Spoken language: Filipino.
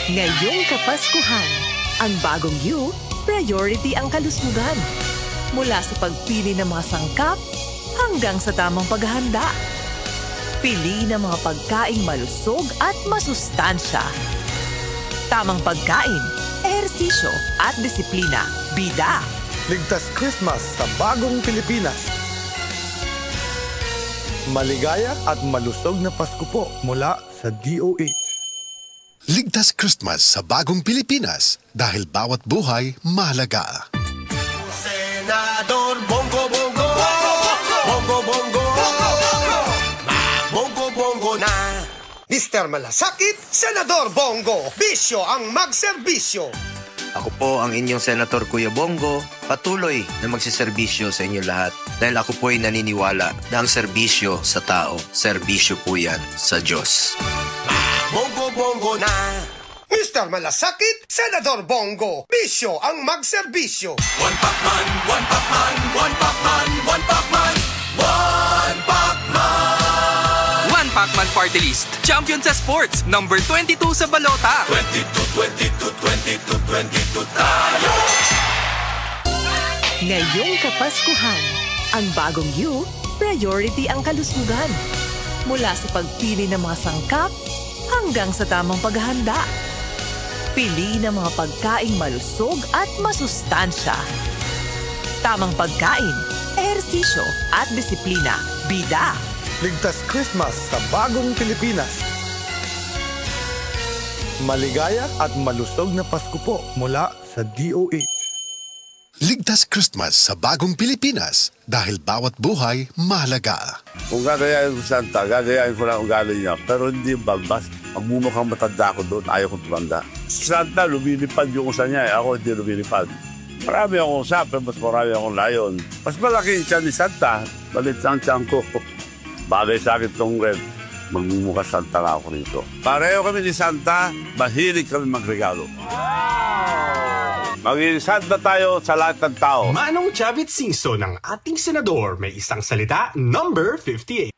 Ngayong Kapaskuhan, ang bagong you, priority ang kalusugan. Mula sa pagpili ng mga sangkap hanggang sa tamang paghahanda. Pili ng mga pagkaing malusog at masustansya. Tamang pagkain, ehersisyo at disiplina. Bida! Ligtas Christmas sa bagong Pilipinas. Maligaya at malusog na Pasko po mula sa DOH. Ligtas Christmas sa bagong Pilipinas dahil bawat buhay mahalaga. Senador Bongo Bongo, Bongo Bongo, Bongo Bongo na. Mr. Malasakit, Senador Bongo, bisyo ang magserbisyo. Ako po ang inyong Senator Kuya Bongo, patuloy na magsiserbisyo sa inyo lahat dahil ako po ay naniniwala na ang serbisyo sa tao, serbisyo po yan sa Diyos. Bongo Bongo na. Mr. Malasakit, Senador Bongo, bisyo ang magserbisyo. One Pacman, One Pacman, One Pacman, One Pacman, One Pacman. One Pacman Party List, champion sa sports, number 22 sa balota. 22, 22, 22, 22 tayo. Ngayong Kapaskuhan, ang bagong you, priority ang kalusugan. Mula sa pagpili ng mga sangkap hanggang sa tamang paghahanda. Pili ng mga pagkaing malusog at masustansya. Tamang pagkain, ehersisyo at disiplina. Bida! Ligtas Christmas sa bagong Pilipinas. Maligaya at malusog na Pasko po mula sa DOH. Ligtas Christmas sa bagong Pilipinas dahil bawat buhay mahalaga. Kung gagayain ko Santa, gagayain ko lang ugali niya. Pero hindi yung balbas. Magmumukhang matanda ako doon, ayaw kong tumanda. Santa, lumilipad yung usa niya. Ako hindi lumilipad. Marami akong usapan, mas marami akong layon. Mas malaki yung tiyan ni Santa. Balit ang tiyan ko. Bagay sa akin itong red. Magmumukha Santa nga ako rito. Pareho kami ni Santa, mahilig kami magregalo. Maging Santa tayo sa lahat ng tao. Manong Chavit Singso ng ating senador may isang salita, number 58.